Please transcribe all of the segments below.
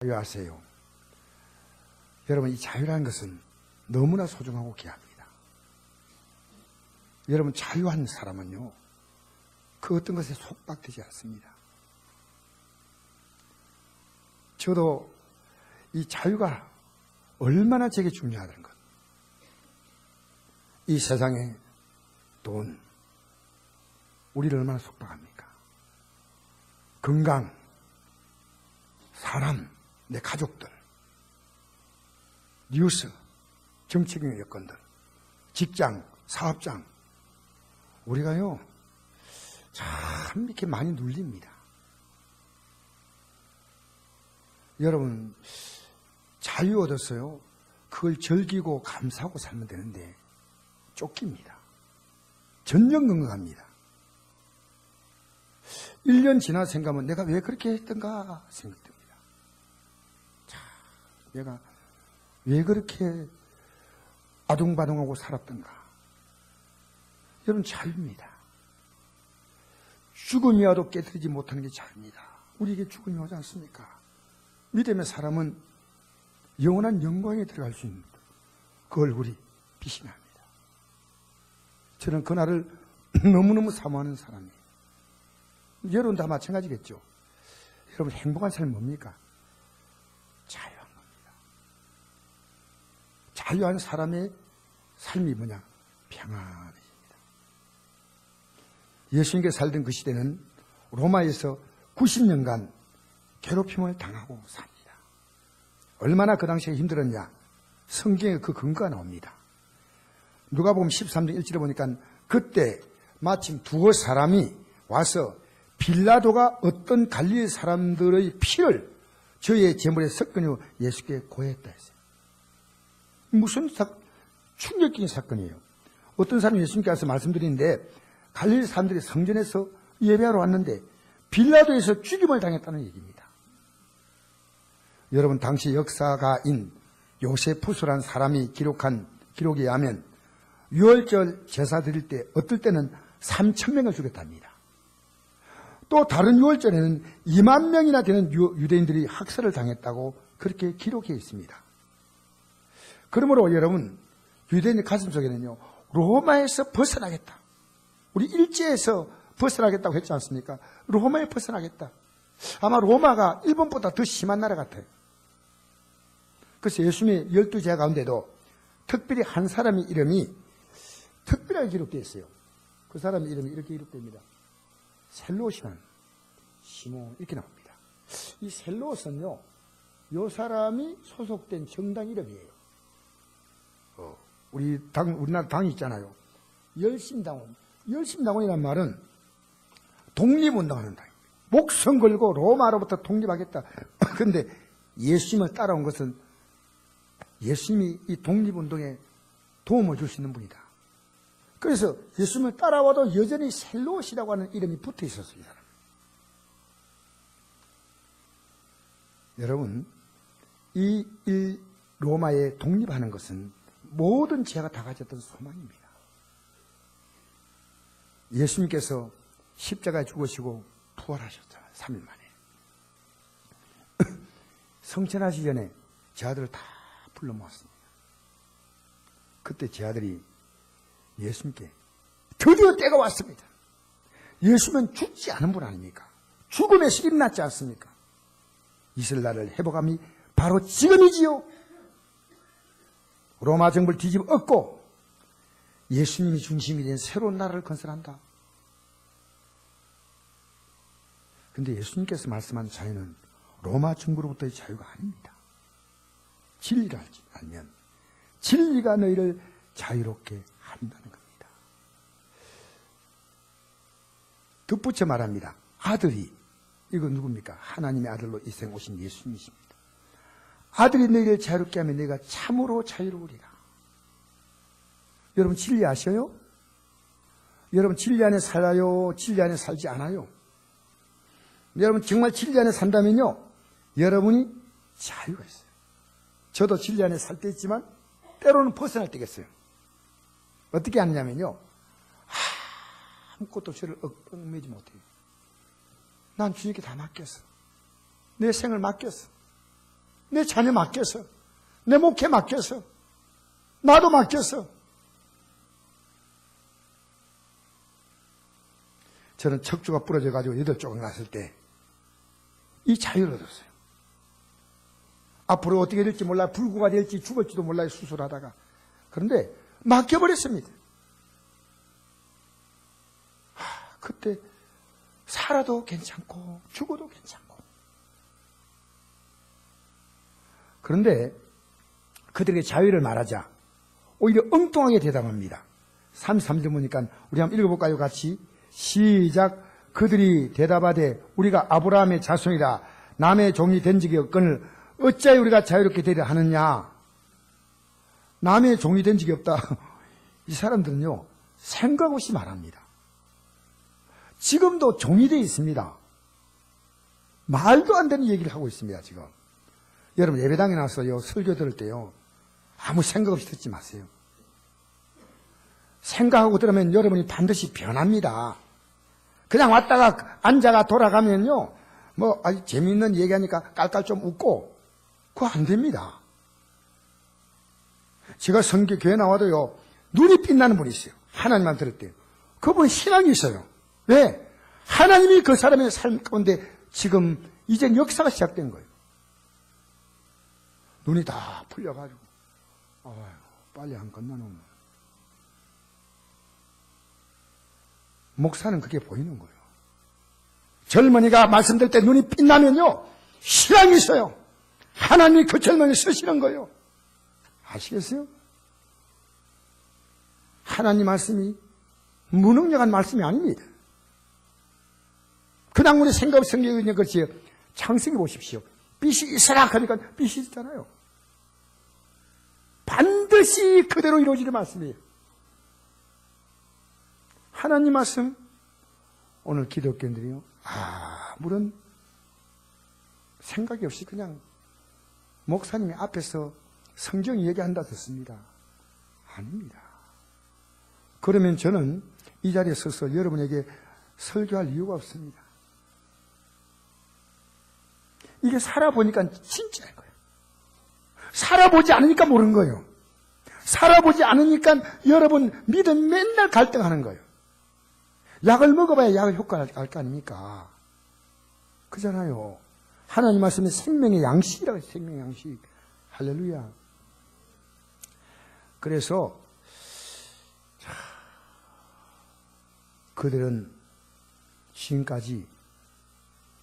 자유하세요. 여러분, 이 자유라는 것은 너무나 소중하고 귀합니다. 여러분, 자유한 사람은요, 그 어떤 것에 속박되지 않습니다. 저도 이 자유가 얼마나 제게 중요하다는 것. 이 세상에 돈, 우리를 얼마나 속박합니까? 건강, 사람, 내 가족들, 뉴스, 정치적인 여건들, 직장, 사업장, 우리가요, 참 이렇게 많이 눌립니다. 여러분, 자유 얻었어요. 그걸 즐기고 감사하고 살면 되는데 쫓깁니다. 전전긍긍합니다. 1년 지나 생각하면 내가 왜 그렇게 했던가 생각됩니다. 자, 내가 왜 그렇게 아둥바둥하고 살았던가. 여러분, 자유입니다. 죽음이 와도 깨뜨리지 못하는 게 자유입니다. 우리에게 죽음이 오지 않습니까? 믿음의 사람은 영원한 영광에 들어갈 수 있는 그 얼굴이 빛이 납니다. 저는 그날을 너무너무 사모하는 사람이에요. 여러분 다 마찬가지겠죠. 여러분, 행복한 삶은 뭡니까? 자유한 겁니다. 자유한 사람의 삶이 뭐냐? 평안해집니다. 예수님께서 살던 그 시대는 로마에서 90년간 괴롭힘을 당하고 삽니다. 얼마나 그 당시에 힘들었냐? 성경에 그 근거가 나옵니다. 누가복음 13장 1절에 보니까 그때 마침 두어 사람이 와서 빌라도가 어떤 갈릴리 사람들의 피를 저의 제물에 섞으니 예수께 고했다 했어요. 무슨 충격적인 사건이에요. 어떤 사람이 예수님께 와서 말씀드리는데 갈릴리 사람들이 성전에서 예배하러 왔는데 빌라도에서 죽임을 당했다는 얘기입니다. 여러분, 당시 역사가인 요세푸스라는 사람이 기록한 기록에 의하면 유월절 제사 드릴 때 어떨 때는 3,000명을 죽였답니다. 또 다른 유월절에는 2만 명이나 되는 유대인들이 학살을 당했다고 그렇게 기록해 있습니다. 그러므로 여러분, 유대인의 가슴속에는요, 로마에서 벗어나겠다. 우리 일제에서 벗어나겠다고 했지 않습니까? 로마에 벗어나겠다. 아마 로마가 일본보다 더 심한 나라 같아요. 그래서 예수님의 12제자 가운데도 특별히 한 사람의 이름이 특별하게 기록되어 있어요. 그 사람의 이름이 이렇게 기록됩니다. 셀롯이라는 시몬, 이렇게 나옵니다. 이 셀롯은요, 이 사람이 소속된 정당 이름이에요. 우리나라 당이 있잖아요. 열심당원. 열심당원이란 말은 독립운동하는 당입니다. 목숨 걸고 로마로부터 독립하겠다. 그런데 예수님을 따라온 것은 예수님이 이 독립운동에 도움을 줄 수 있는 분이다. 그래서 예수님을 따라와도 여전히 셀롯이라고 하는 이름이 붙어 있었어요. 이 사람. 여러분, 이 로마에 독립하는 것은 모든 죄가 다 가졌던 소망입니다. 예수님께서 십자가에 죽으시고 부활하셨잖아요. 3일 만에. 성천하시기 전에 제 아들을 다 불러 모았습니다. 그때 제 아들이 예수님께 드디어 때가 왔습니다. 예수는 죽지 않은 분 아닙니까? 죽음의 시기는 났지 않습니까? 이스라엘을 회복함이 바로 지금이지요. 로마 정부를 뒤집어 엎고 예수님이 중심이 된 새로운 나라를 건설한다. 그런데 예수님께서 말씀한 자유는 로마 정부로부터의 자유가 아닙니다. 진리를 알면 진리가 너희를 자유롭게 한다는 겁니다. 덧붙여 말합니다. 아들이, 이거 누굽니까? 하나님의 아들로 이 세상 오신 예수님이십니다. 아들이 너희를 자유롭게 하면 너희가 참으로 자유로우리라. 여러분, 진리 아셔요? 여러분, 진리 안에 살아요? 진리 안에 살지 않아요? 여러분, 정말 진리 안에 산다면요, 여러분이 자유가 있어요. 저도 진리 안에 살 때 있지만 때로는 벗어날 때가 있어요. 어떻게 하느냐면요, 아무것도 저를 얽매지 못해요. 난 주님께 다 맡겼어. 내 생을 맡겼어. 내 자녀 맡겨서, 내 목회 맡겨서, 나도 맡겨서. 저는 척추가 부러져가지고 8조각 났을 때 이 자유를 얻었어요. 앞으로 어떻게 될지 몰라요. 불구가 될지 죽을지도 몰라요. 수술하다가. 그런데 맡겨버렸습니다. 그때 살아도 괜찮고 죽어도 괜찮고. 그런데 그들에게 자유를 말하자 오히려 엉뚱하게 대답합니다. 33절 보니까 우리 한번 읽어볼까요? 같이 시작. 그들이 대답하되 우리가 아브라함의 자손이라 남의 종이 된 적이 없거늘 어찌하여 우리가 자유롭게 되려 하느냐. 남의 종이 된 적이 없다. 이 사람들은요 생각 없이 말합니다. 지금도 종이 되어 있습니다. 말도 안 되는 얘기를 하고 있습니다. 지금 여러분 예배당에 나와서요 설교 들을 때요 아무 생각 없이 듣지 마세요. 생각하고 들으면 여러분이 반드시 변합니다. 그냥 왔다가 앉아가 돌아가면요 뭐 아주 재미있는 얘기하니까 깔깔 좀 웃고 그거 안 됩니다. 제가 교회 나와도요 눈이 빛나는 분이 있어요. 하나님만 들을 때요. 그분 신앙이 있어요. 왜? 하나님이 그 사람의 삶 가운데 지금 이제 역사가 시작된 거예요. 눈이 다 풀려가지고 빨리 안 끝나놓으면 목사는 그게 보이는 거예요. 젊은이가 말씀드릴 때 눈이 빛나면요 신앙이 있어요. 하나님이 그 젊은이 쓰시는 거예요. 아시겠어요? 하나님 말씀이 무능력한 말씀이 아닙니다. 그냥 우리 생각 성경에 있는 것이 창세기 보십시오. 빛이 있어라 하니까 빛이 있잖아요. 반드시 그대로 이루어지는 말씀이에요. 하나님 말씀 오늘 기독교인들이요 아무런 생각이 없이 그냥 목사님이 앞에서 성경 얘기한다 듣습니다. 아닙니다. 그러면 저는 이 자리에 서서 여러분에게 설교할 이유가 없습니다. 이게 살아보니까 진짜인 거예요. 살아보지 않으니까 모르는 거예요. 살아보지 않으니까 여러분 믿음 맨날 갈등하는 거예요. 약을 먹어봐야 약의 효과를 알 거 아닙니까? 그잖아요. 하나님 말씀에 생명의 양식이라고 해요. 생명의 양식. 할렐루야. 그래서 그들은 지금까지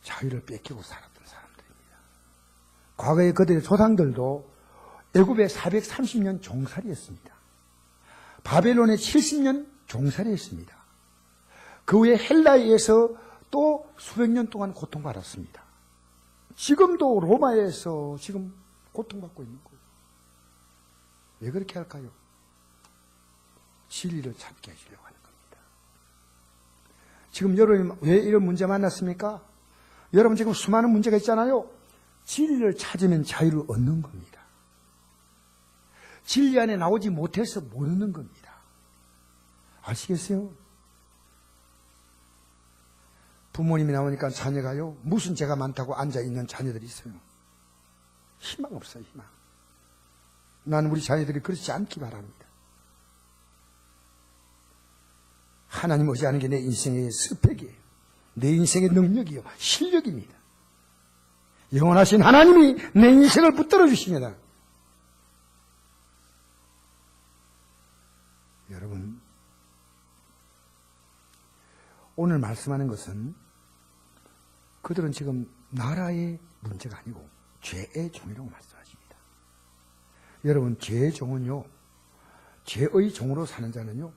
자유를 뺏기고 살았던 사람들입니다. 과거에 그들의 조상들도 애굽에 430년 종살이했습니다. 바벨론에 70년 종살이했습니다. 그 후에 헬라에서 또 수백 년 동안 고통받았습니다. 지금도 로마에서 지금 고통받고 있는 거예요. 왜 그렇게 할까요? 진리를 찾게 해주려고 하는 겁니다. 지금 여러분 왜 이런 문제 만났습니까? 여러분 지금 수많은 문제가 있잖아요. 진리를 찾으면 자유를 얻는 겁니다. 진리 안에 나오지 못해서 모르는 겁니다. 아시겠어요? 부모님이 나오니까 자녀가요 무슨 죄가 많다고 앉아있는 자녀들이 있어요. 희망 없어요. 희망. 나는 우리 자녀들이 그렇지 않기 바랍니다. 하나님 의지하는 게 내 인생의 스펙이에요. 내 인생의 능력이요 실력입니다. 영원하신 하나님이 내 인생을 붙들어 주십니다. 여러분 오늘 말씀하는 것은 그들은 지금 나라의 문제가 아니고 죄의 종이라고 말씀하십니다. 여러분 죄의 종은요 죄의 종으로 사는 자는요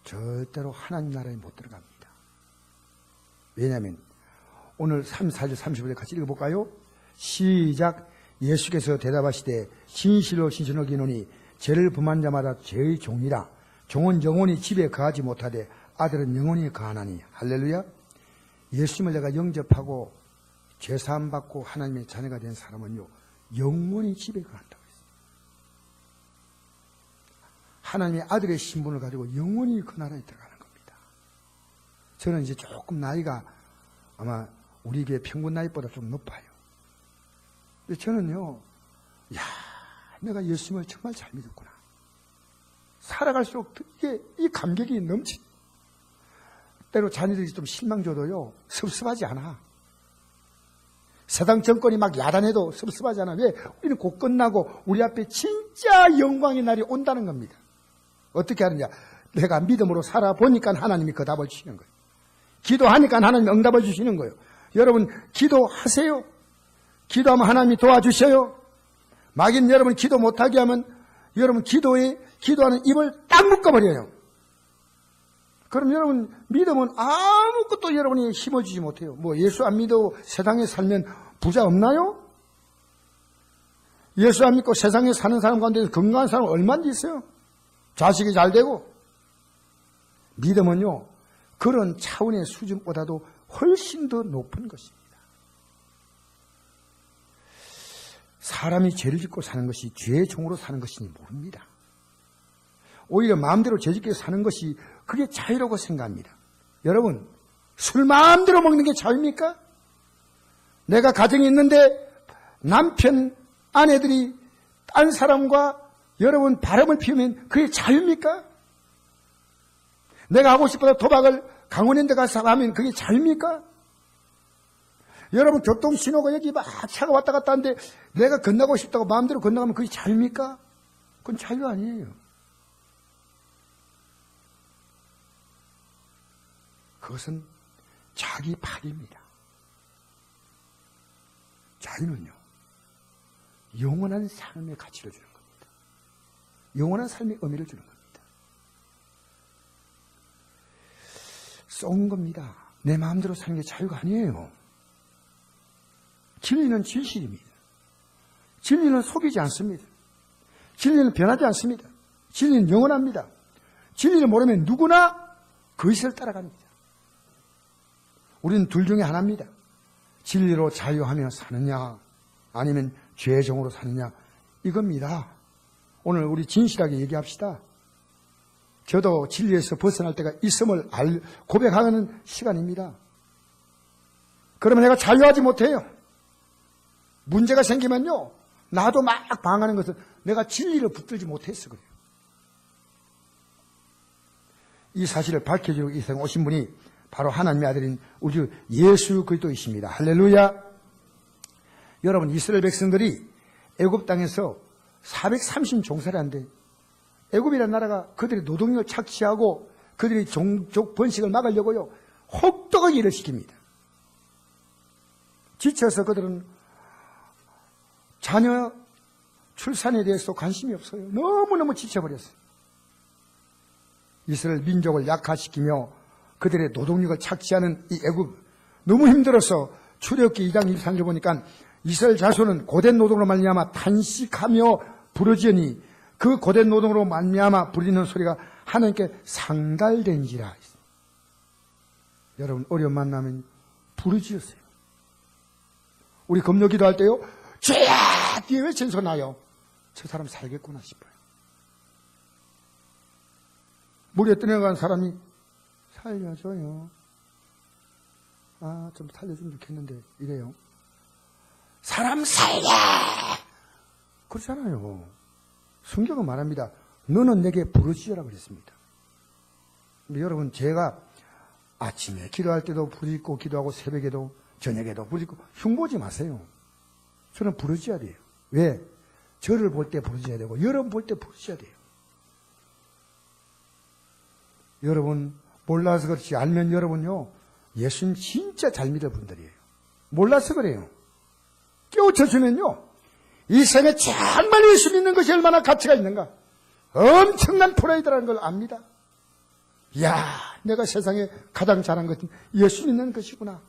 절대로 하나님 나라에 못 들어갑니다. 왜냐하면 오늘 34절 35절 같이 읽어볼까요? 시작. 예수께서 대답하시되 진실로 진실로 기노니 죄를 범한 자마다 죄의 종이라. 종은 영원히 집에 거하지 못하되 아들은 영원히 거하나니. 할렐루야. 예수님을 내가 영접하고 죄사함 받고 하나님의 자녀가 된 사람은요 영원히 집에 거한다고 했어요. 하나님의 아들의 신분을 가지고 영원히 그 나라에 들어가는 겁니다. 저는 이제 조금 나이가 아마 우리 교회 평균 나이보다 좀 높아요. 근데 저는요 야, 내가 예수님을 정말 잘 믿었구나. 살아갈수록 이게 이 감격이 넘치. 때로 자녀들이 좀 실망 줘도요, 섭섭하지 않아. 세상 정권이 막 야단해도 섭섭하지 않아. 왜? 우리는 곧 끝나고 우리 앞에 진짜 영광의 날이 온다는 겁니다. 어떻게 하느냐? 내가 믿음으로 살아보니까 하나님이 그 답을 주시는 거예요. 기도하니까 하나님이 응답을 주시는 거예요. 여러분 기도하세요. 기도하면 하나님이 도와주셔요. 막인 여러분 기도 못하게 하면 여러분 기도하는 입을 딱 묶어버려요. 그럼 여러분 믿음은 아무것도 여러분이 힘어주지 못해요. 뭐 예수 안 믿어 세상에 살면 부자 없나요? 예수 안 믿고 세상에 사는 사람 가운데 건강한 사람 얼마나 있어요? 자식이 잘 되고. 믿음은요, 그런 차원의 수준보다도 훨씬 더 높은 것입니다. 사람이 죄를 짓고 사는 것이 죄의 종으로 사는 것인지 모릅니다. 오히려 마음대로 죄짓게 사는 것이 그게 자유라고 생각합니다. 여러분, 술 마음대로 먹는 게 자유입니까? 내가 가정이 있는데 남편, 아내들이 딴 사람과 여러분 바람을 피우면 그게 자유입니까? 내가 하고 싶어서 도박을 강원랜드 가서 하면 그게 자유입니까? 여러분 교통신호가 여기 막 차가 왔다 갔다 하는데 내가 건너고 싶다고 마음대로 건너가면 그게 자유입니까? 그건 자유 아니에요. 그것은 자기 파기입니다. 자유는요, 영원한 삶의 가치를 주는 겁니다. 영원한 삶의 의미를 주는 겁니다. 쏜 겁니다. 내 마음대로 사는 게 자유가 아니에요. 진리는 진실입니다. 진리는 속이지 않습니다. 진리는 변하지 않습니다. 진리는 영원합니다. 진리를 모르면 누구나 그것을 따라갑니다. 우리는 둘 중에 하나입니다. 진리로 자유하며 사느냐 아니면 죄의 종으로 사느냐 이겁니다. 오늘 우리 진실하게 얘기합시다. 저도 진리에서 벗어날 때가 있음을 고백하는 시간입니다. 그러면 내가 자유하지 못해요. 문제가 생기면요, 나도 막 방황하는 것은 내가 진리를 붙들지 못해서 그래요. 이 사실을 밝혀주고 이 세상에 오신 분이 바로 하나님의 아들인 우리 주 예수 그리스도이십니다. 할렐루야. 여러분, 이스라엘 백성들이 애굽 땅에서 430년 종살이 한데, 애굽이라는 나라가 그들의 노동력을 착취하고 그들의 종족 번식을 막으려고요, 혹독하게 일을 시킵니다. 지쳐서 그들은 자녀 출산에 대해서 관심이 없어요. 너무너무 지쳐버렸어요. 이스라엘 민족을 약화시키며 그들의 노동력을 착취하는 이 애굽, 너무 힘들어서 출애굽기 2장 23절 보니까 이스라엘 자손은 고된 노동으로 말미암아 탄식하며 부르짖으니 그 고된 노동으로 말미암아 부르짖는 소리가 하나님께 상달된지라. 여러분, 어려움 만나면 부르짖으세요. 우리 금요 기도할 때요, 죄야! 뒤에 왜 전소 나요? 저 사람 살겠구나 싶어요. 물에 떠내려간 사람이 살려줘요. 좀 살려주면 좋겠는데 이래요. 사람 살려! 그렇잖아요. 성경은 말합니다. 너는 내게 부르짖으라 그랬습니다. 근데 여러분, 제가 아침에 기도할 때도 부르짖고 기도하고 새벽에도 저녁에도 부르짖고 흉보지 마세요. 저는 부르짖어야 돼요. 왜? 저를 볼 때 부르짖어야 되고 여러분 볼 때 부르짖어야 돼요. 여러분 몰라서 그렇지, 알면 여러분요, 예수님 진짜 잘 믿을 분들이에요. 몰라서 그래요. 깨우쳐주면요, 이 생에 정말 예수 믿는 것이 얼마나 가치가 있는가, 엄청난 프라이드라는 걸 압니다. 이야, 내가 세상에 가장 잘한 것은 예수 믿는 것이구나.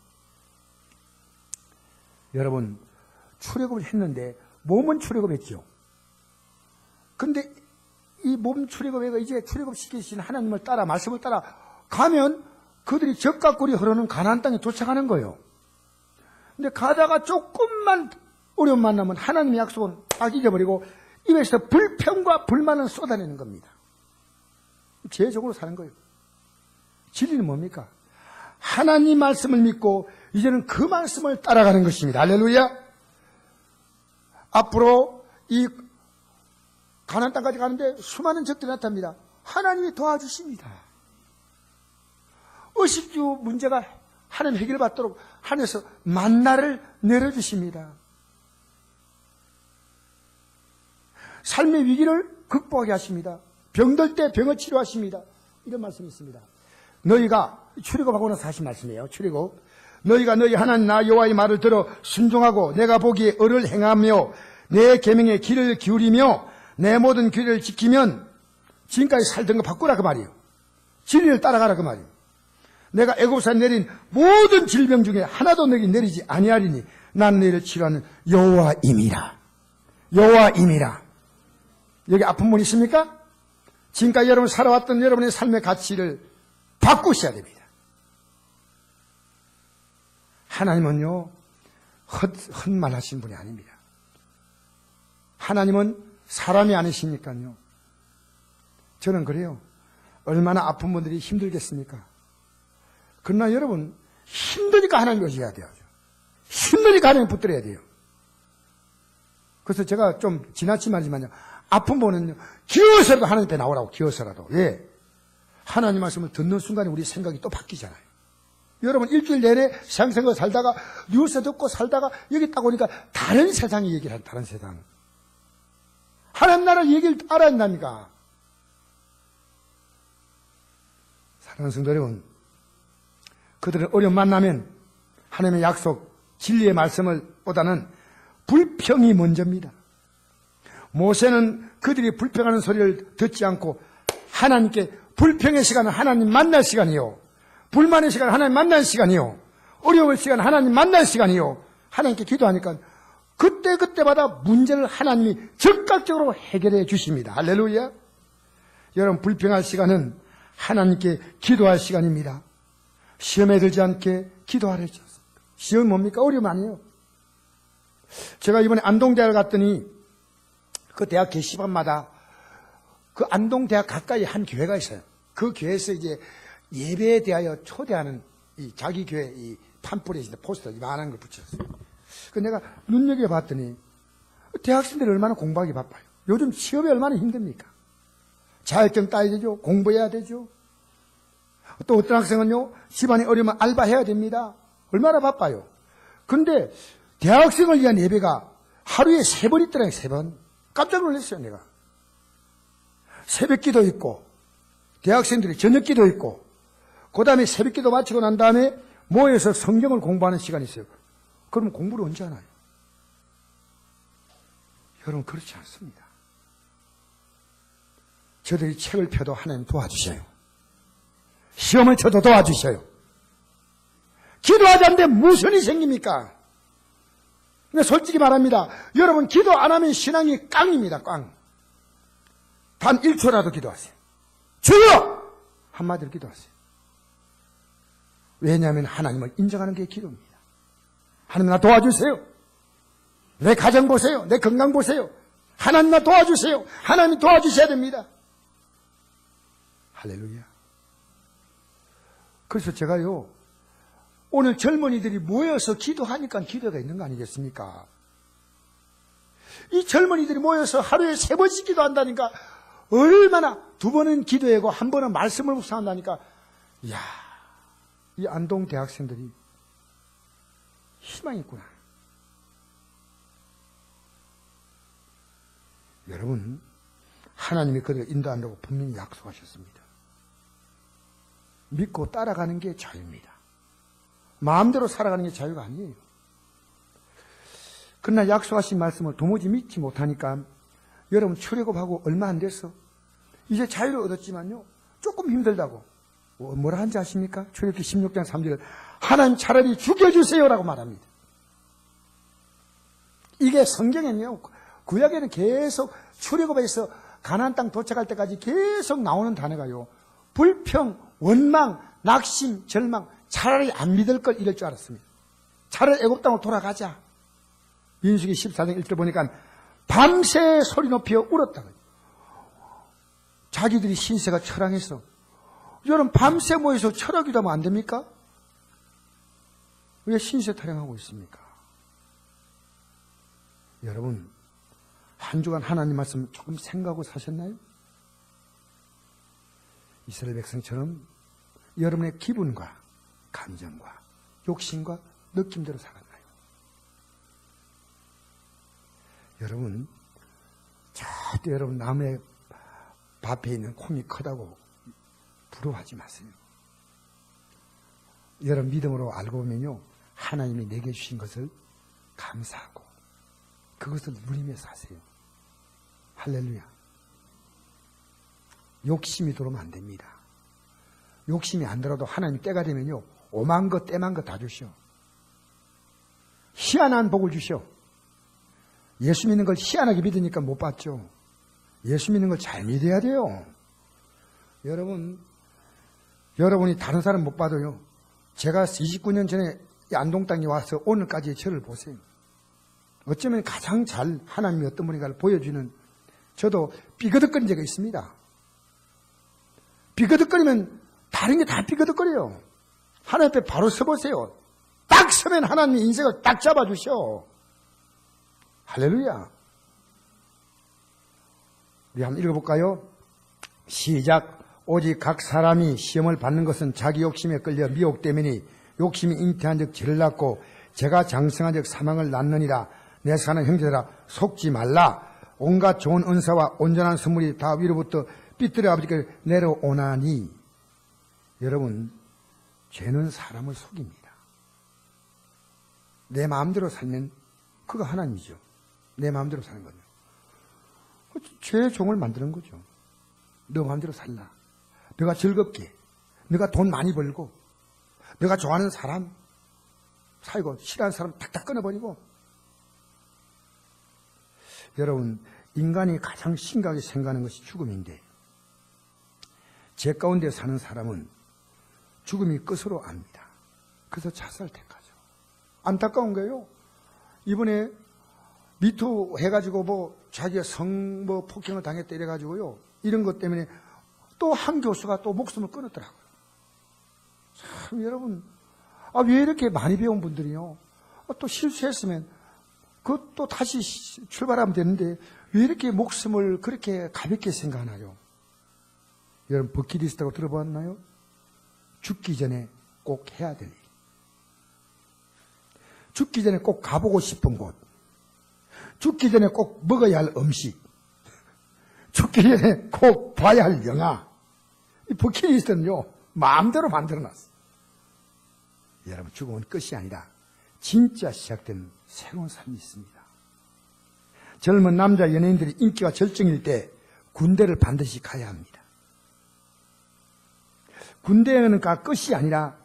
여러분, 출애굽을 했는데 몸은 출애굽했죠. 근데 이 몸 출애굽해가 이제 출애굽시키신 하나님을 따라, 말씀을 따라 가면 그들이 젖과 꿀이 흐르는 가나안 땅에 도착하는 거예요. 근데 가다가 조금만 어려움 만나면 하나님의 약속은 딱 잊어버리고 입에서 불평과 불만을 쏟아내는 겁니다. 죄적으로 사는 거예요. 진리는 뭡니까? 하나님 말씀을 믿고 이제는 그 말씀을 따라가는 것입니다. 할렐루야. 앞으로 이 가나안 땅까지 가는데 수많은 적들이 나타납니다. 하나님이 도와주십니다. 의식주 문제가 하나님 해결받도록 하늘에서 만나를 내려주십니다. 삶의 위기를 극복하게 하십니다. 병들 때 병을 치료하십니다. 이런 말씀이 있습니다. 너희가 출애굽하고 나서 하신 말씀이에요. 출애굽. 너희가 너희 하나님 나 여호와의 말을 들어 순종하고 내가 보기에 의를 행하며 내 계명에 귀를 기울이며 내 모든 규례를 지키면 지금까지 살던 거 바꾸라 그 말이에요. 진리를 따라가라 그 말이에요. 내가 애굽에서 내린 모든 질병 중에 하나도 너에게 내리지 아니하리니 난 너희를 치료하는 여호와임이라. 여호와임이라. 여기 아픈 분 있습니까? 지금까지 여러분 살아왔던 여러분의 삶의 가치를 바꾸셔야 됩니다. 하나님은요 헛말하신 분이 아닙니다. 하나님은 사람이 아니시니까요. 저는 그래요. 얼마나 아픈 분들이 힘들겠습니까? 그러나 여러분 힘드니까 하나님 오셔야 돼요. 힘드니까 하나님 붙들어야 돼요. 그래서 제가 좀 지나치 말이지만요. 아픈 분은요. 기어서라도 하나님 앞에 나오라고. 기어서라도. 예. 하나님 말씀을 듣는 순간에 우리 생각이 또 바뀌잖아요. 여러분 일주일 내내 생생을 살다가 뉴스 듣고 살다가 여기 딱 오니까 다른 세상이 얘기를 하는 다른 세상. 하나님 나라 얘기를 알아야 한다니까. 사랑하는 성도 여러분, 그들은 어려움 만나면 하나님의 약속, 진리의 말씀을 보다는 불평이 먼저입니다. 모세는 그들이 불평하는 소리를 듣지 않고 하나님께 불평의 시간은 하나님 만날 시간이요. 불만의 시간은 하나님 만날 시간이요. 어려울 시간은 하나님 만날 시간이요. 하나님께 기도하니까 그때그때마다 문제를 하나님이 즉각적으로 해결해 주십니다. 할렐루야. 여러분 불평할 시간은 하나님께 기도할 시간입니다. 시험에 들지 않게 기도하래죠. 시험이 뭡니까? 어려움 아니에요. 제가 이번에 안동대학을 갔더니 그 대학 게시판마다 그 안동대학 가까이 한 교회가 있어요. 그 교회에서 이제 예배에 대하여 초대하는 이 자기 교회 이 팜플렛 포스터 이만한 걸 붙였어요. 그 내가 눈여겨봤더니 대학생들이 얼마나 공부하기 바빠요. 요즘 취업이 얼마나 힘듭니까? 자격증 따야 되죠. 공부해야 되죠. 또 어떤 학생은요. 집안이 어려우면 알바해야 됩니다. 얼마나 바빠요. 근데 대학생을 위한 예배가 하루에 3번 있더라고요. 3번. 깜짝 놀랐어요. 내가. 새벽기도 있고 대학생들이 저녁기도 있고 그 다음에 새벽기도 마치고 난 다음에 모여서 성경을 공부하는 시간이 있어요. 그러면 공부를 언제 하나요? 여러분 그렇지 않습니다. 저들이 책을 펴도 하나님 도와주셔요. 시험을 쳐도 도와주셔요. 기도하지 않는데 무슨 일이 생깁니까? 근데 솔직히 말합니다. 여러분 기도 안 하면 신앙이 깡입니다. 깡. 단 1초라도 기도하세요. 주여! 한마디로 기도하세요. 왜냐하면 하나님을 인정하는 게 기도입니다. 하나님 나 도와주세요. 내 가정 보세요. 내 건강 보세요. 하나님 나 도와주세요. 하나님 도와주셔야 됩니다. 할렐루야. 그래서 제가요 오늘 젊은이들이 모여서 기도하니까 기도가 있는 거 아니겠습니까? 이 젊은이들이 모여서 하루에 3번씩 기도한다니까 얼마나 2번은 기도하고 1번은 말씀을 묵상한다니까. 이야, 이 안동 대학생들이 희망이 있구나. 여러분 하나님이 그들을 인도한다고 분명히 약속하셨습니다. 믿고 따라가는 게 자유입니다. 마음대로 살아가는 게 자유가 아니에요. 그러나 약속하신 말씀을 도무지 믿지 못하니까 여러분 출애굽하고 얼마 안 됐어. 이제 자유를 얻었지만요. 조금 힘들다고. 뭐라 한지 아십니까? 출애굽기 16장 3절을 하나님 차라리 죽여주세요라고 말합니다. 이게 성경에는요. 구약에는 계속 출애굽에서 가나안 땅 도착할 때까지 계속 나오는 단어가요. 불평, 원망, 낙심, 절망. 차라리 안 믿을 걸 이럴 줄 알았습니다. 차라리 애굽 땅으로 돌아가자. 민수기 14장 1절 보니까 밤새 소리 높여 울었다고요. 자기들이 신세가 철량해서. 여러분 밤새 모여서 철학기도 하면 안 됩니까? 왜 신세 타령하고 있습니까? 여러분 한 주간 하나님 말씀 조금 생각하고 사셨나요? 이스라엘 백성처럼 여러분의 기분과 감정과 욕심과 느낌대로 살았나요? 여러분, 절대 여러분 남의 밭에 있는 콩이 크다고 부러워하지 마세요. 여러분 믿음으로 알고 보면요, 하나님이 내게 주신 것을 감사하고 그것을 누리며 사세요. 할렐루야. 욕심이 들어오면 안 됩니다. 욕심이 안 들어도 하나님 때가 되면요, 오만 것 때만 것 다 주셔. 희한한 복을 주셔. 예수 믿는 걸 희한하게 믿으니까 못 받죠. 예수 믿는 걸 잘 믿어야 돼요. 여러분이 다른 사람 못 받아요. 제가 29년 전에 안동 땅에 와서 오늘까지의 저를 보세요. 어쩌면 가장 잘 하나님이 어떤 분인가를 보여주는, 저도 삐그덕거린 적이 있습니다. 삐그덕거리면 다른 게 다 삐그덕거려요. 하나님 앞에 바로 서보세요. 딱 서면 하나님이 인생을 딱 잡아주셔. 할렐루야. 우리 한번 읽어볼까요? 시작. 오직 각 사람이 시험을 받는 것은 자기 욕심에 끌려 미혹되매니 욕심이 잉태한 적 죄를 낳고 죄가 장성한 적 사망을 낳느니라. 내 사는 형제들아, 속지 말라. 온갖 좋은 은사와 온전한 선물이 다 위로부터 삐뚤어 아버지께 내려오나니. 여러분, 죄는 사람을 속입니다. 내 마음대로 살면 그거 하나님이죠. 내 마음대로 사는 거죠. 죄의 종을 만드는 거죠. 너 마음대로 살라. 너가 즐겁게, 너가 돈 많이 벌고, 너가 좋아하는 사람 살고, 싫어하는 사람 탁탁 끊어버리고. 여러분, 인간이 가장 심각하게 생각하는 것이 죽음인데, 죄 가운데 사는 사람은 죽음이 끝으로 압니다. 그래서 자살을 택하죠. 안타까운 거예요. 이번에 미투 해가지고 자기가 폭행을 당했다 이래가지고요, 이런 것 때문에 또 한 교수가 또 목숨을 끊었더라고요. 참, 여러분, 왜 이렇게 많이 배운 분들이요, 또 실수했으면 그것도 다시 출발하면 되는데 왜 이렇게 목숨을 그렇게 가볍게 생각하나요? 여러분, 버킷리스트라고 들어봤나요? 죽기 전에 꼭 해야 될 일, 죽기 전에 꼭 가보고 싶은 곳, 죽기 전에 꼭 먹어야 할 음식, 죽기 전에 꼭 봐야 할 영화. 이 버킷리스트는요, 마음대로 만들어놨어요. 여러분, 죽음은 끝이 아니라 진짜 시작된 새로운 삶이 있습니다. 젊은 남자 연예인들이 인기가 절정일 때 군대를 반드시 가야 합니다. 군대는 끝이 아니라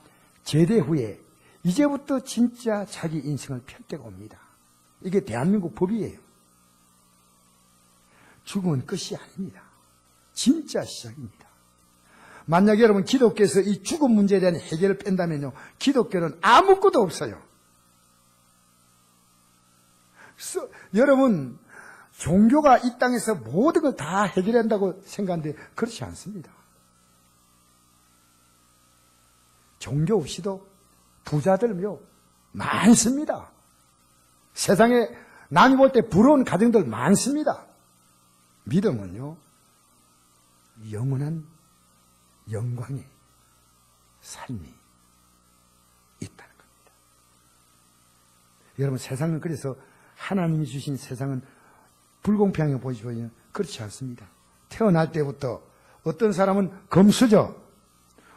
제대 후에 이제부터 진짜 자기 인생을 펼 때가 옵니다. 이게 대한민국 법이에요. 죽음은 끝이 아닙니다. 진짜 시작입니다. 만약 여러분 기독교에서 이 죽음 문제에 대한 해결을 뺀다면요, 기독교는 아무것도 없어요. 여러분, 종교가 이 땅에서 모든 걸 다 해결한다고 생각하는데 그렇지 않습니다. 종교 없이도 부자들요 많습니다. 세상에 남이 볼 때 부러운 가정들 많습니다. 믿음은요, 영원한 영광의 삶이 있다는 겁니다. 여러분, 세상은 그래서 하나님이 주신 세상은 불공평하게 보시면 그렇지 않습니다. 태어날 때부터 어떤 사람은 금수저,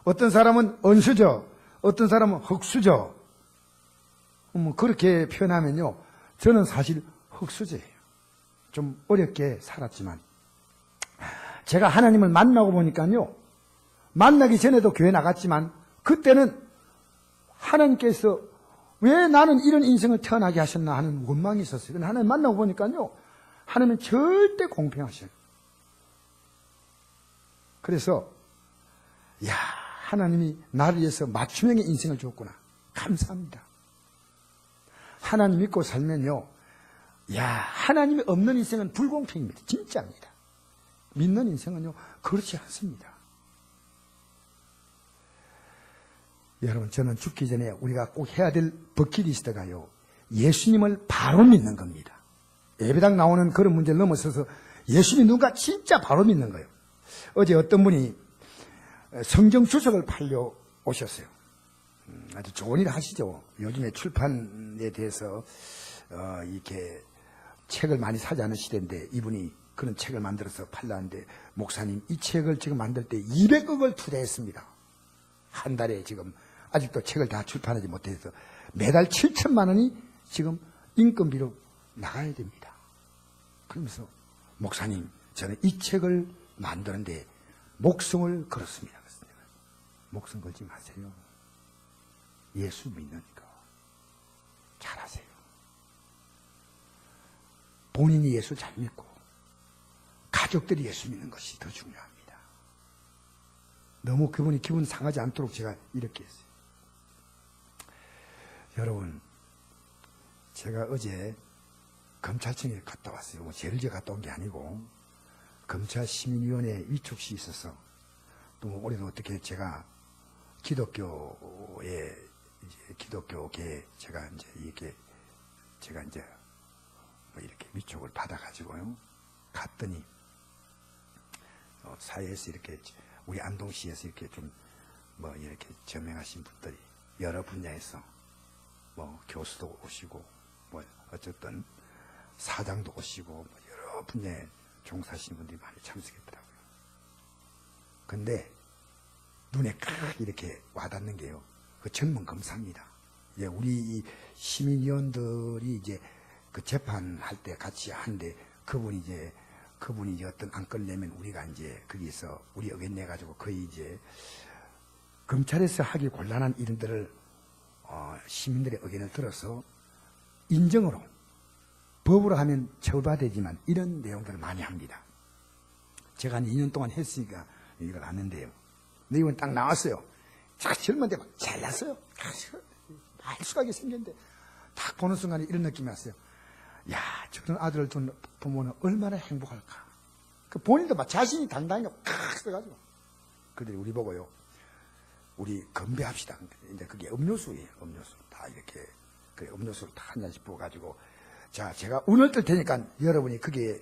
어떤 사람은 은수저, 어떤 사람은 흙수저. 그렇게 표현하면요, 저는 사실 흙수저예요. 좀 어렵게 살았지만 제가 하나님을 만나고 보니까요, 만나기 전에도 교회 나갔지만 그때는 하나님께서 왜 나는 이런 인생을 태어나게 하셨나 하는 원망이 있었어요. 근데 하나님 만나고 보니까요, 하나님은 절대 공평하셔요. 그래서 하나님이 나를 위해서 맞춤형의 인생을 줬구나, 감사합니다. 하나님 믿고 살면요, 하나님이 없는 인생은 불공평입니다. 진짜입니다. 믿는 인생은요, 그렇지 않습니다. 여러분, 저는 죽기 전에 우리가 꼭 해야 될 버킷리스트가요, 예수님을 바로 믿는 겁니다. 예배당 나오는 그런 문제를 넘어서서 예수님 누가 진짜 바로 믿는 거예요. 어제 어떤 분이 성경 주석을 팔려 오셨어요. 아주 좋은 일 하시죠. 요즘에 출판에 대해서 이렇게 책을 많이 사지 않은 시대인데 이분이 그런 책을 만들어서 팔라는데, 목사님 이 책을 지금 만들 때 200억을 투자했습니다. 한 달에 지금 아직도 책을 다 출판하지 못해서 매달 7천만 원이 지금 인건비로 나가야 됩니다. 그러면서 목사님 저는 이 책을 만드는데 목숨을 걸었습니다. 목숨 걸지 마세요. 예수 믿으니까 잘하세요. 본인이 예수 잘 믿고 가족들이 예수 믿는 것이 더 중요합니다. 너무 그분이 기분 상하지 않도록 제가 이렇게 했어요. 여러분, 제가 어제 검찰청에 갔다 왔어요. 제일 제가 갔다 온 게 아니고 검찰시민위원회 위촉시 있어서 또 올해도 어떻게 제가 기독교계 제가 이제 이렇게 뭐 이렇게 위촉을 받아가지고요 갔더니 사회에서 이렇게 우리 안동시에서 이렇게 좀 뭐 이렇게 저명하신 분들이 여러 분야에서 뭐 교수도 오시고 뭐 어쨌든 사장도 오시고 뭐 여러 분야에 종사하시는 분들이 많이 참석했더라고요. 근데 눈에 딱 이렇게 와닿는 게요, 그 젊은 검사입니다. 이제 우리 시민위원들이 이제 그 재판할 때 같이 하는데 그분이 이제 어떤 안건을 내면 우리가 이제 거기서 우리 의견 내가지고 거의 이제 검찰에서 하기 곤란한 일들을 시민들의 의견을 들어서 인정으로 법으로 하면 처벌되지만 이런 내용들을 많이 합니다. 제가 한 2년 동안 했으니까 이걸 아는데요. 근데 이번 딱 나왔어요. 딱 젊은데 막 잘났어요. 말수하게 생겼는데 딱 보는 순간에 이런 느낌이 왔어요. 야, 저런 아들을 둔 부모는 얼마나 행복할까. 그 본인도 막 자신이 당당히 칵 써가지고 그들이 우리 보고요, 우리 건배합시다. 이제 그게 음료수예요. 음료수 다 이렇게 그 음료수를 다 한 잔씩 부어가지고, 자, 제가 운을 뜰 테니까 여러분이 그게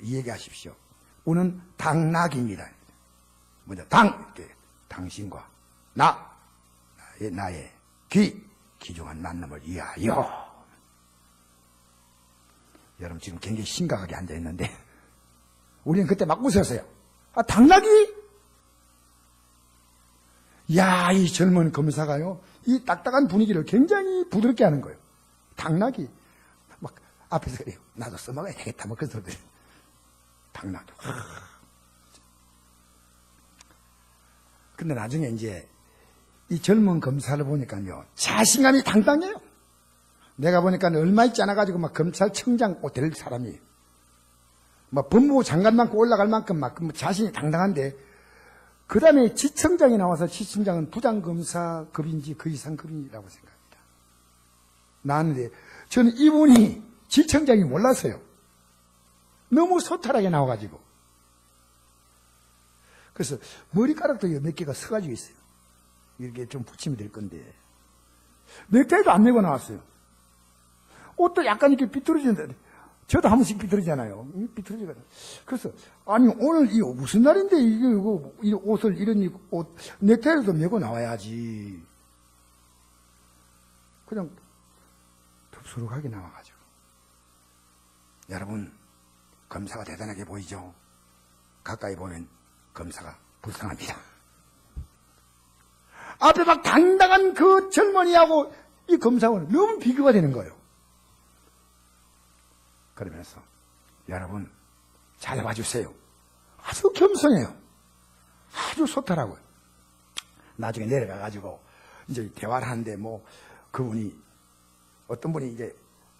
얘기하십시오. 운은 당락입니다. 먼저 이렇게 당신과 나의 귀중한 만남을 위하여. 여러분 지금 굉장히 심각하게 앉아있는데 우리는 그때 막 웃었어요. 아, 당락이? 야, 이 젊은 검사가요, 이 딱딱한 분위기를 굉장히 부드럽게 하는 거예요. 당락이. 막 앞에서 그래요. 나도 써먹어야 되겠다. 뭐 그런 소리들. 당락. 근데 나중에 이제 이 젊은 검사를 보니까요, 자신감이 당당해요. 내가 보니까 얼마 있지 않아가지고 막 검찰청장 될 사람이 막 법무부 장관만큼 올라갈 만큼 막 자신이 당당한데, 그 다음에 지청장이 나와서 지청장은 부장검사급인지 그 이상 급이라고 생각합니다. 나왔는데 저는 이분이 지청장이 몰랐어요. 너무 소탈하게 나와가지고. 그래서 머리카락도 몇 개가 서가지고 있어요. 이렇게 좀 붙이면 될 건데 넥타이도 안 메고 나왔어요. 옷도 약간 이렇게 삐뚤어지는데, 저도 한 번씩 삐뚤어지잖아요. 삐뚤어지거든요. 그래서 아니 오늘 이 무슨 날인데 이 옷을 이런 옷 넥타이도 메고 나와야지. 그냥 덥수룩하게 나와가지고. 여러분, 검사가 대단하게 보이죠? 가까이 보면 검사가 불쌍합니다. 앞에 막 당당한 그 젊은이하고 이 검사하고는 너무 비교가 되는 거예요. 그러면서 여러분 잘 봐주세요. 아주 겸손해요. 아주 소탈하고요. 나중에 내려가가지고 이제 대화를 하는데 뭐 그분이 어떤 분이 이제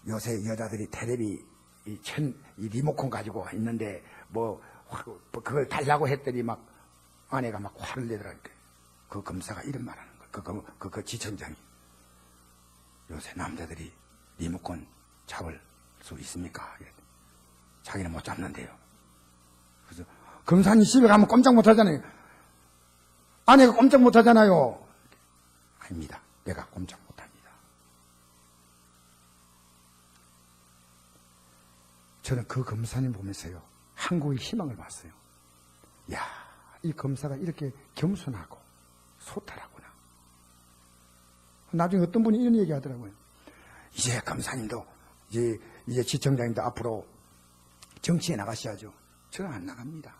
요새 여자들이 테레비 이 리모컨 가지고 있는데 뭐 그걸 달라고 했더니 막 아내가 막 화를 내더라니까. 그 검사가 이런 말 하는 거예요. 그 지청장이. 요새 남자들이 리모컨 잡을 수 있습니까? 자기는 못 잡는데요. 그래서 검사님 집에 가면 꼼짝 못 하잖아요. 아내가 꼼짝 못 하잖아요. 아닙니다. 내가 꼼짝 못 합니다. 저는 그 검사님 보면서요, 한국의 희망을 봤어요. 야, 이 검사가 이렇게 겸손하고 소탈하구나. 나중에 어떤 분이 이런 얘기 하더라고요. 이제 검사님도, 이제 지청장님도 앞으로 정치에 나가셔야죠. 저는 안 나갑니다.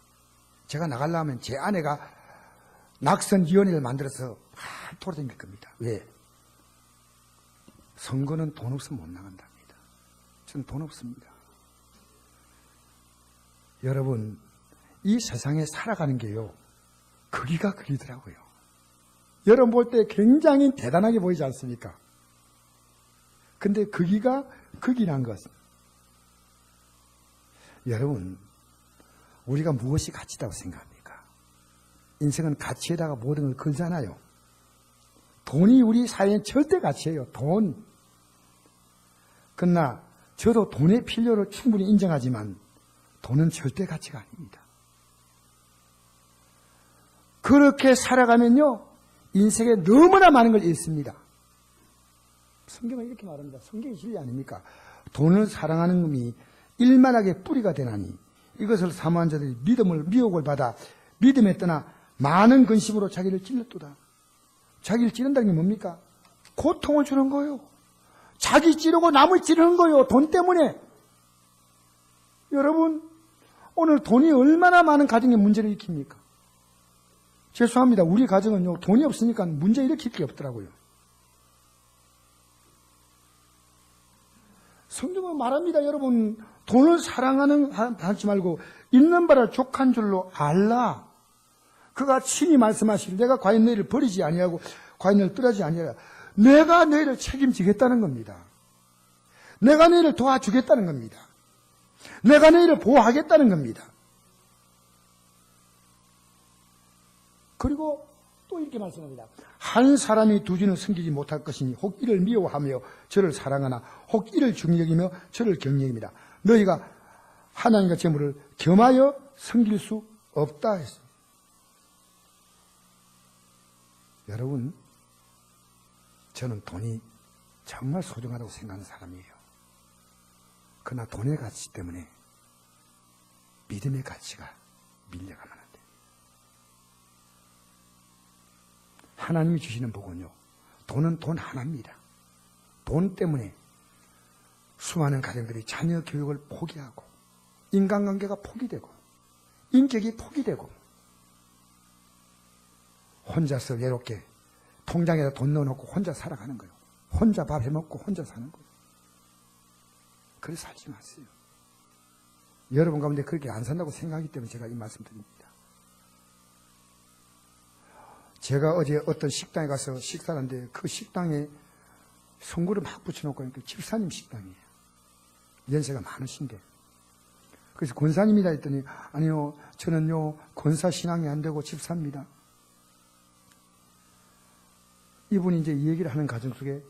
제가 나가려면 제 아내가 낙선위원회를 만들어서 돌아다닐 겁니다. 왜? 선거는 돈 없으면 못 나간답니다. 저는 돈 없습니다. 여러분, 이 세상에 살아가는 게요, 거기가 거기더라고요. 여러분 볼 때 굉장히 대단하게 보이지 않습니까? 근데 거기가 거기란 것은, 여러분, 우리가 무엇이 가치다고 생각합니까? 인생은 가치에다가 모든 걸 걸잖아요. 돈이 우리 사회엔 절대 가치예요. 돈. 그러나 저도 돈의 필요를 충분히 인정하지만 돈은 절대 가치가 아닙니다. 그렇게 살아가면요, 인생에 너무나 많은 걸 잃습니다. 성경은 이렇게 말합니다. 성경이 진리 아닙니까? 돈을 사랑하는 놈이 일만하게 뿌리가 되나니 이것을 사모한 자들이 미혹을 받아 믿음에 떠나 많은 근심으로 자기를 찔렀도다. 자기를 찌른다는 게 뭡니까? 고통을 주는 거예요. 자기 찌르고 남을 찌르는 거예요. 돈 때문에. 여러분, 오늘 돈이 얼마나 많은 가정에 문제를 일으킵니까? 죄송합니다. 우리 가정은요, 돈이 없으니까 문제 일으킬 게 없더라고요. 성경은 말합니다. 여러분, 돈을 사랑하는 하지 말고 있는 바를 족한 줄로 알라. 그가 친히 말씀하시길 내가 과연 너희를 버리지 아니하고 과연 너희를 떠나지 아니하라. 내가 너희를 책임지겠다는 겁니다. 내가 너희를 도와주겠다는 겁니다. 내가 너희를 보호하겠다는 겁니다. 그리고 또 이렇게 말씀합니다. 한 사람이 두 주는 섬기지 못할 것이니 혹 이를 미워하며 저를 사랑하나 혹 이를 중여기며 저를 경외입니다. 너희가 하나님과 재물을 겸하여 섬길 수 없다 했습니다. 여러분, 저는 돈이 정말 소중하다고 생각하는 사람이에요. 그러나 돈의 가치 때문에 믿음의 가치가 밀려가면 안 돼요. 하나님이 주시는 복은요, 돈은 돈 하나입니다. 돈 때문에 수많은 가정들이 자녀 교육을 포기하고 인간관계가 포기되고 인격이 포기되고 혼자서 외롭게 통장에다 돈 넣어놓고 혼자 살아가는 거예요. 혼자 밥 해먹고 혼자 사는 거예요. 그렇게 살지 마세요. 여러분 가운데 그렇게 안 산다고 생각하기 때문에 제가 이 말씀 드립니다. 제가 어제 어떤 식당에 가서 식사를 하는데 그 식당에 송구를 막 붙여놓고 있는 집사님 식당이에요. 연세가 많으신데. 그래서 권사님이다 했더니 아니요, 저는요 권사 신앙이 안 되고 집사입니다. 이분이 이제 이 얘기를 하는 과정 속에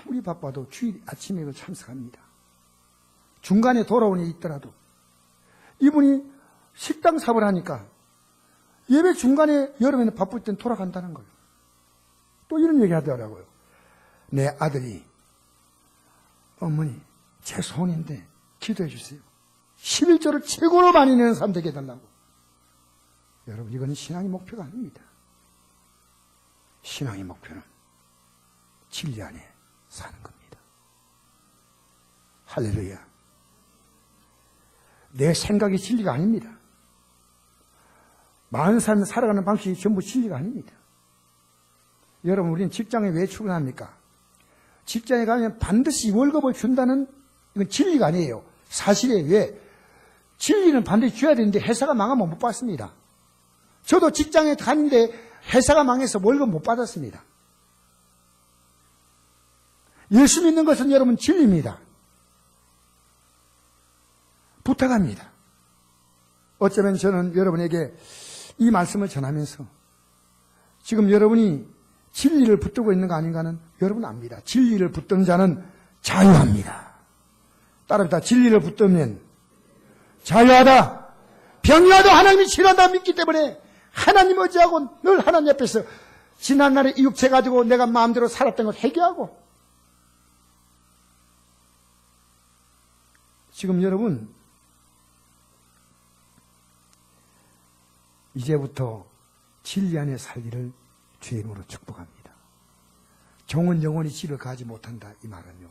아무리 바빠도 주일 아침에 참석합니다. 중간에 돌아온 일이 있더라도 이분이 식당 사업을 하니까 예배 중간에 여름에는 바쁠 땐 돌아간다는 거예요. 또 이런 얘기 하더라고요. 내 아들이 어머니 제 소원인데 기도해 주세요. 11조를 최고로 많이 내는 사람 되게 해달라고. 여러분, 이거는 신앙의 목표가 아닙니다. 신앙의 목표는 진리 안에 사는 겁니다. 할렐루야. 내 생각이 진리가 아닙니다. 많은 사람이 살아가는 방식이 전부 진리가 아닙니다. 여러분, 우리는 직장에 왜 출근합니까? 직장에 가면 반드시 월급을 준다는 이건 진리가 아니에요. 사실에 왜? 진리는 반드시 줘야 되는데 회사가 망하면 못 받습니다. 저도 직장에 갔는데 회사가 망해서 월급 못 받았습니다. 예수 믿는 것은 여러분 진리입니다. 부탁합니다. 어쩌면 저는 여러분에게 이 말씀을 전하면서 지금 여러분이 진리를 붙들고 있는 거 아닌가는 여러분 압니다. 진리를 붙드는 자는 자유합니다. 따릅니다. 진리를 붙들면 자유하다. 병이와도 하나님이 치료한다 믿기 때문에 하나님 의지하고 늘 하나님 앞에서 지난날에 이 육체 가지고 내가 마음대로 살았던 걸 회개하고 지금 여러분, 이제부터 진리 안에 살기를 주의 이름으로 축복합니다. 종은 영원히 집에 가지 못한다. 이 말은요,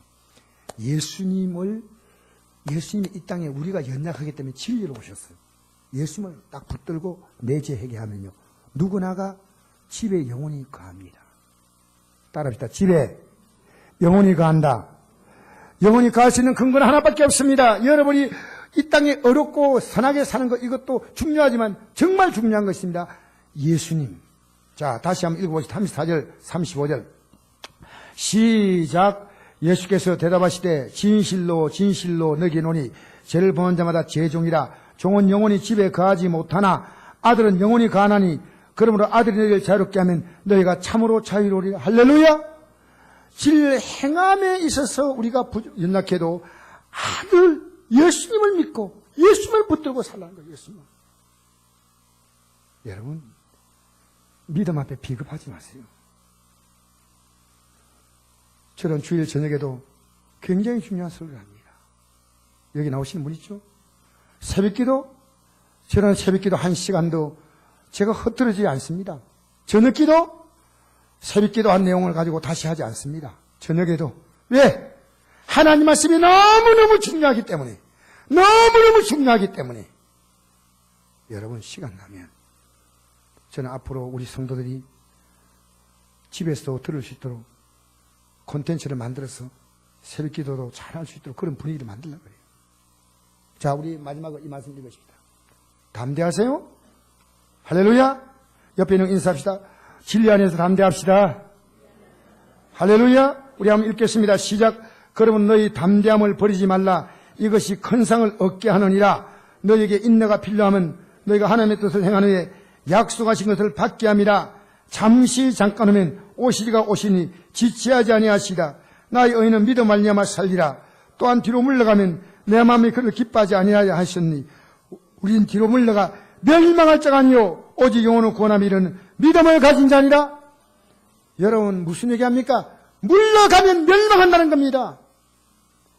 예수님이 이 땅에 우리가 연약하기 때문에 진리로 오셨어요. 예수님을 딱 붙들고 내재하게 하면요, 누구나가 집에 영원히 거합니다. 따라합시다. 집에 영원히 거한다. 영원히 거할 수 있는 근거는 하나밖에 없습니다. 여러분이 이 땅에 어렵고 선하게 사는 것, 이것도 중요하지만 정말 중요한 것입니다. 예수님. 자, 다시 한번 읽어보시죠. 34절, 35절. 시작. 예수께서 대답하시되 진실로 진실로 너희에게 이르노니 죄를 범한 자마다 죄종이라. 종은 영원히 집에 거하지 못하나 아들은 영원히 거하나니 그러므로 아들이 너희를 자유롭게 하면 너희가 참으로 자유로우리라. 할렐루야. 질 행함에 있어서 우리가 연약해도 아들 예수님을 믿고 예수님을 붙들고 살라는 거예요. 예수님. 여러분, 믿음 앞에 비겁하지 마세요. 저는 주일 저녁에도 굉장히 중요한 설교를 합니다. 여기 나오시는 분 있죠? 새벽기도, 저는 새벽기도 1시간도 제가 헛들어지지 않습니다. 저녁기도, 새벽기도 한 내용을 가지고 다시 하지 않습니다. 저녁에도. 왜? 하나님 말씀이 너무너무 중요하기 때문에, 너무너무 중요하기 때문에. 여러분, 시간 나면 저는 앞으로 우리 성도들이 집에서도 들을 수 있도록 콘텐츠를 만들어서 새벽기도도 잘할 수 있도록 그런 분위기를 만들려고 해요. 자, 우리 마지막으로 이 말씀 읽으십니다. 담대하세요. 할렐루야. 옆에 있는 인사합시다. 진리 안에서 담대합시다. 할렐루야. 우리 한번 읽겠습니다. 시작. 그러면 너희 담대함을 버리지 말라. 이것이 큰 상을 얻게 하느니라. 너희에게 인내가 필요하면 너희가 하나님의 뜻을 행한 후에 약속하신 것을 받게 함이라. 잠시 잠깐 후면 오시리가 오시니 지체하지 아니하시리라. 나의 의인은 믿음 말미암아 살리라. 또한 뒤로 물러가면 내 마음이 그를 기뻐하지 아니하려 하셨니 우린 뒤로 물러가 멸망할 자가 아니요 오직 영원을 구원함이 이르는 믿음을 가진 자니라. 여러분, 무슨 얘기합니까? 물러가면 멸망한다는 겁니다.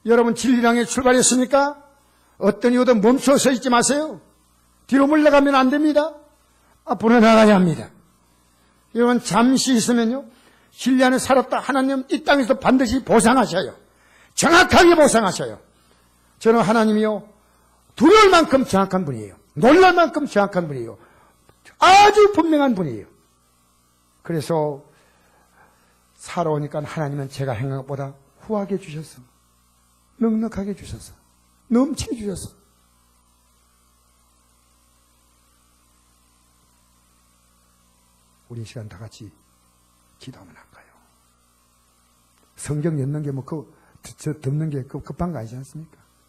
여러분, 진리를 향해 출발했습니까? 어떤 이유든 멈춰 서 있지 마세요. 뒤로 물러가면 안 됩니다. 앞으로 나가야 합니다. 여러분, 잠시 있으면요, 진리 안에 살았다 하나님 이 땅에서 반드시 보상하셔요. 정확하게 보상하셔요. 저는 하나님이요, 두려울 만큼 정확한 분이에요. 놀랄 만큼 정확한 분이에요. 아주 분명한 분이에요. 그래서 살아오니까 하나님은 제가 행한 것보다 후하게 주셔서, 넉넉하게 주셔서, 넘치게 주셔서. 우리 이 시간 다 같이 기도하면 할까요? 성경 엮는 게 듣는 게 급한 거 아니지 않습니까?